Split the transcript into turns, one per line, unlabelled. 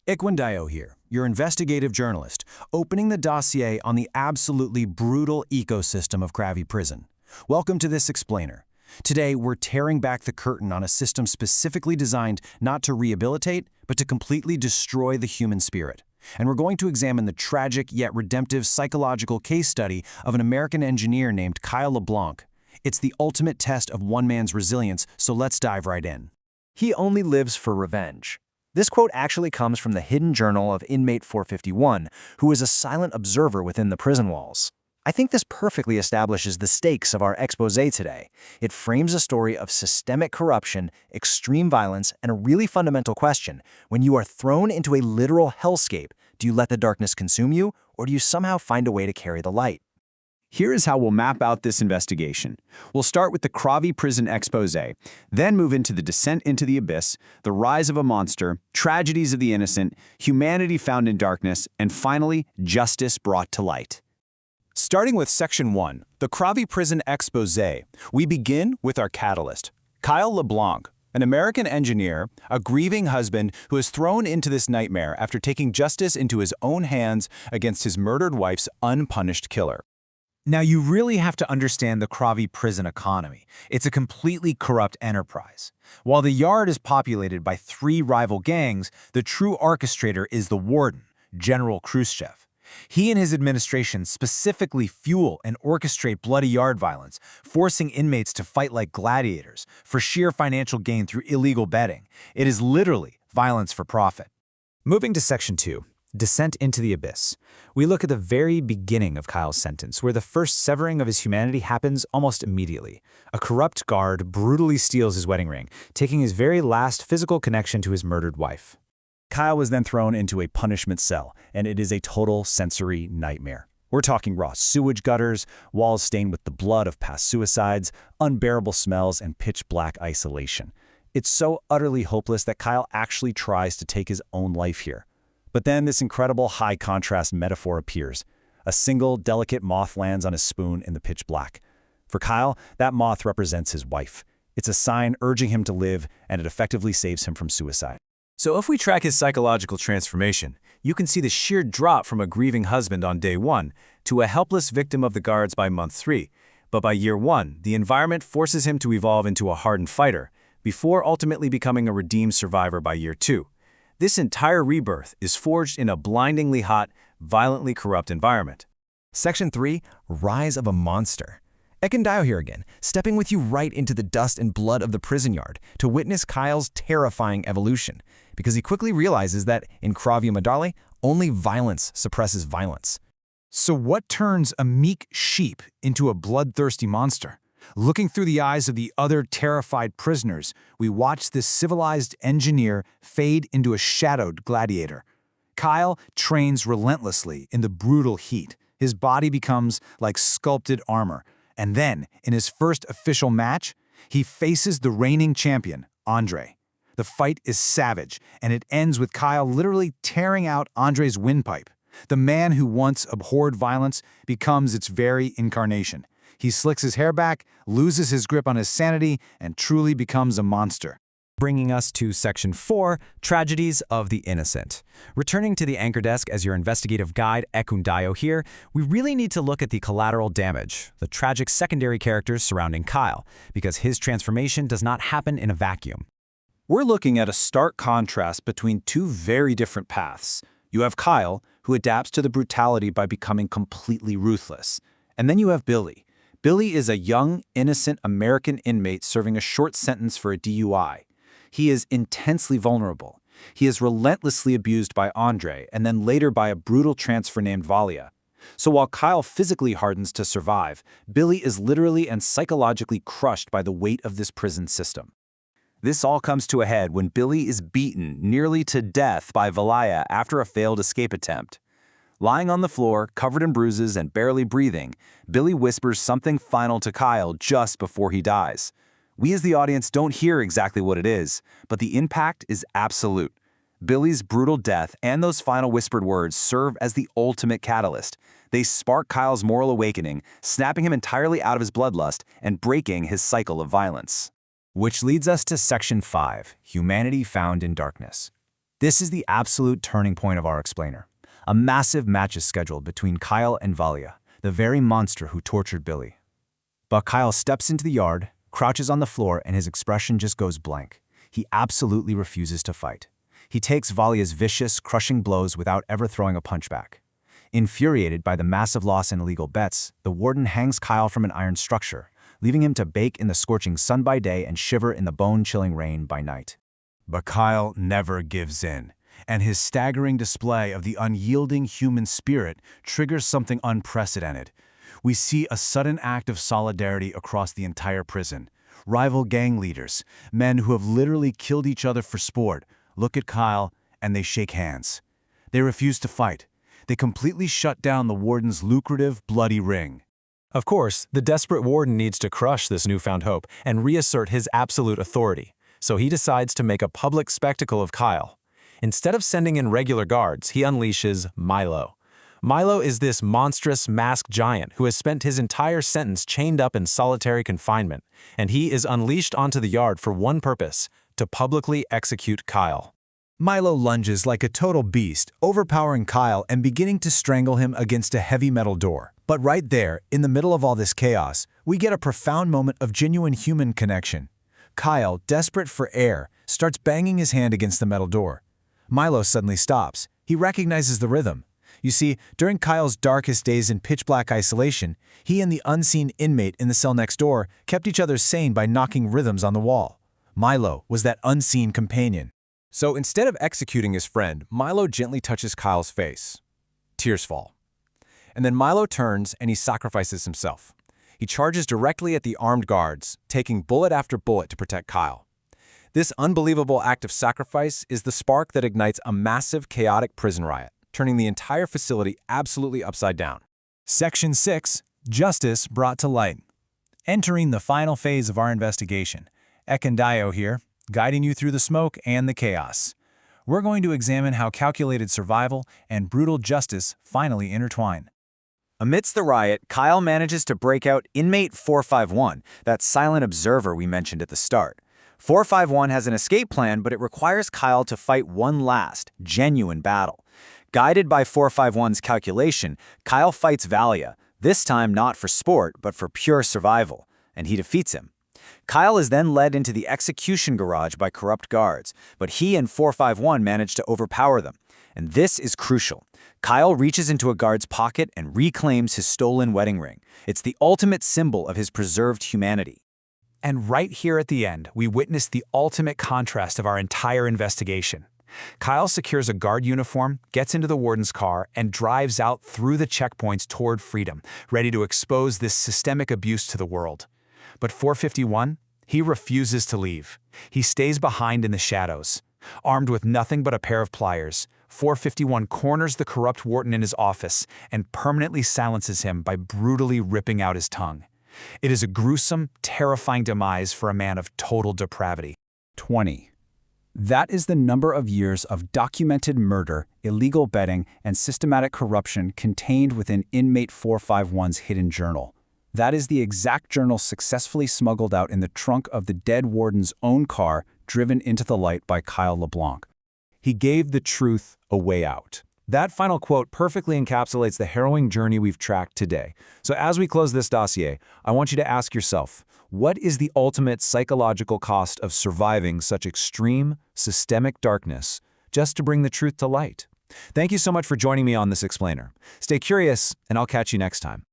Ekundayo here, your investigative journalist, opening the dossier on the absolutely brutal ecosystem of Kravavi Prison. Welcome to this explainer. Today, we're tearing back the curtain on a system specifically designed not to rehabilitate, but to completely destroy the human spirit. And we're going to examine the tragic yet redemptive psychological case study of an American engineer named Kyle LeBlanc. It's the ultimate test of one man's resilience, so let's dive right in.
He only lives for revenge. This quote actually comes from the hidden journal of Inmate 451, who is a silent observer within the prison walls. I think this perfectly establishes the stakes of our exposé today. It frames a story of systemic corruption, extreme violence, and a really fundamental question. When you are thrown into a literal hellscape, do you let the darkness consume you, or do you somehow find a way to carry the light?
Here is how we'll map out this investigation. We'll start with the Kravavi Prison exposé, then move into the descent into the abyss, the rise of a monster, tragedies of the innocent, humanity found in darkness, and finally, justice brought to light.
Starting with Section 1, the Kravavi Prison exposé, we begin with our catalyst, Kyle LeBlanc, an American engineer, a grieving husband who is thrown into this nightmare after taking justice into his own hands against his murdered wife's unpunished killer.
Now, you really have to understand the Kravavi prison economy. It's a completely corrupt enterprise. While the yard is populated by 3 rival gangs, the true orchestrator is the warden, General Hruschov. He and his administration specifically fuel and orchestrate bloody yard violence, forcing inmates to fight like gladiators for sheer financial gain through illegal betting. It is literally violence for profit. Moving to Section 2. Descent into the abyss. We look at the very beginning of Kyle's sentence, where the first severing of his humanity happens almost immediately. A corrupt guard brutally steals his wedding ring, taking his very last physical connection to his murdered wife.
Kyle was then thrown into a punishment cell, and it is a total sensory nightmare. We're talking raw sewage gutters, walls stained with the blood of past suicides, unbearable smells, and pitch-black isolation. It's so utterly hopeless that Kyle actually tries to take his own life here. But then this incredible high-contrast metaphor appears. A single, delicate moth lands on his spoon in the pitch black. For Kyle, that moth represents his wife. It's a sign urging him to live, and it effectively saves him from suicide.
So if we track his psychological transformation, you can see the sheer drop from a grieving husband on day 1 to a helpless victim of the guards by month 3. But by year 1, the environment forces him to evolve into a hardened fighter, before ultimately becoming a redeemed survivor by year 2. This entire rebirth is forged in a blindingly hot, violently corrupt environment.
Section 3, Rise of a Monster. Ekundayo here again, stepping with you right into the dust and blood of the prison yard to witness Kyle's terrifying evolution, because he quickly realizes that in Kravavi only violence suppresses violence.
So what turns a meek sheep into a bloodthirsty monster? Looking through the eyes of the other terrified prisoners, we watch this civilized engineer fade into a shadowed gladiator. Kyle trains relentlessly in the brutal heat. His body becomes like sculpted armor. And then, in his first official match, he faces the reigning champion, Andrei. The fight is savage, and it ends with Kyle literally tearing out Andrei's windpipe. The man who once abhorred violence becomes its very incarnation. He slicks his hair back, loses his grip on his sanity, and truly becomes a monster.
Bringing us to Section 4, Tragedies of the Innocent. Returning to the anchor desk as your investigative guide, Ekundayo here, we really need to look at the collateral damage, the tragic secondary characters surrounding Kyle, because his transformation does not happen in a vacuum.
We're looking at a stark contrast between 2 very different paths. You have Kyle, who adapts to the brutality by becoming completely ruthless. And then you have Billy. Billy is a young, innocent American inmate serving a short sentence for a DUI. He is intensely vulnerable. He is relentlessly abused by Andrei and then later by a brutal transfer named Valia. So while Kyle physically hardens to survive, Billy is literally and psychologically crushed by the weight of this prison system. This all comes to a head when Billy is beaten nearly to death by Valia after a failed escape attempt. Lying on the floor, covered in bruises and barely breathing, Billy whispers something final to Kyle just before he dies. We as the audience don't hear exactly what it is, but the impact is absolute. Billy's brutal death and those final whispered words serve as the ultimate catalyst. They spark Kyle's moral awakening, snapping him entirely out of his bloodlust and breaking his cycle of violence.
Which leads us to Section 5, Humanity Found in Darkness.
This is the absolute turning point of our explainer. A massive match is scheduled between Kyle and Valia, the very monster who tortured Billy. But Kyle steps into the yard, crouches on the floor, and his expression just goes blank. He absolutely refuses to fight. He takes Valia's vicious, crushing blows without ever throwing a punch back. Infuriated by the massive loss in illegal bets, the warden hangs Kyle from an iron structure, leaving him to bake in the scorching sun by day and shiver in the bone-chilling rain by night.
But Kyle never gives in, and his staggering display of the unyielding human spirit triggers something unprecedented. We see a sudden act of solidarity across the entire prison. Rival gang leaders, men who have literally killed each other for sport, look at Kyle and they shake hands. They refuse to fight. They completely shut down the warden's lucrative, bloody ring.
Of course, the desperate warden needs to crush this newfound hope and reassert his absolute authority, so he decides to make a public spectacle of Kyle. Instead of sending in regular guards, he unleashes Milo. Milo is this monstrous masked giant who has spent his entire sentence chained up in solitary confinement, and he is unleashed onto the yard for one purpose: to publicly execute Kyle.
Milo lunges like a total beast, overpowering Kyle and beginning to strangle him against a heavy metal door. But right there, in the middle of all this chaos, we get a profound moment of genuine human connection. Kyle, desperate for air, starts banging his hand against the metal door. Milo suddenly stops. He recognizes the rhythm. You see, during Kyle's darkest days in pitch-black isolation, he and the unseen inmate in the cell next door kept each other sane by knocking rhythms on the wall. Milo was that unseen companion.
So instead of executing his friend, Milo gently touches Kyle's face. Tears fall. And then Milo turns and he sacrifices himself. He charges directly at the armed guards, taking bullet after bullet to protect Kyle. This unbelievable act of sacrifice is the spark that ignites a massive, chaotic prison riot, turning the entire facility absolutely upside down.
Section 6. Justice brought to light. Entering the final phase of our investigation, Ekundayo here, guiding you through the smoke and the chaos. We're going to examine how calculated survival and brutal justice finally intertwine.
Amidst the riot, Kyle manages to break out Inmate 451, that silent observer we mentioned at the start. 451 has an escape plan, but it requires Kyle to fight one last, genuine battle. Guided by 451's calculation, Kyle fights Valia, this time not for sport, but for pure survival, and he defeats him. Kyle is then led into the execution garage by corrupt guards, but he and 451 manage to overpower them. And this is crucial. Kyle reaches into a guard's pocket and reclaims his stolen wedding ring. It's the ultimate symbol of his preserved humanity.
And right here at the end, we witness the ultimate contrast of our entire investigation. Kyle secures a guard uniform, gets into the warden's car, and drives out through the checkpoints toward freedom, ready to expose this systemic abuse to the world. But 451, he refuses to leave. He stays behind in the shadows. Armed with nothing but a pair of pliers, 451 corners the corrupt warden in his office and permanently silences him by brutally ripping out his tongue. It is a gruesome, terrifying demise for a man of total depravity.
20. That is the number of years of documented murder, illegal betting, and systematic corruption contained within Inmate 451's hidden journal. That is the exact journal successfully smuggled out in the trunk of the dead warden's own car, driven into the light by Kyle LeBlanc. He gave the truth a way out.
That final quote perfectly encapsulates the harrowing journey we've tracked today. So as we close this dossier, I want you to ask yourself, what is the ultimate psychological cost of surviving such extreme, systemic darkness just to bring the truth to light? Thank you so much for joining me on this explainer. Stay curious, and I'll catch you next time.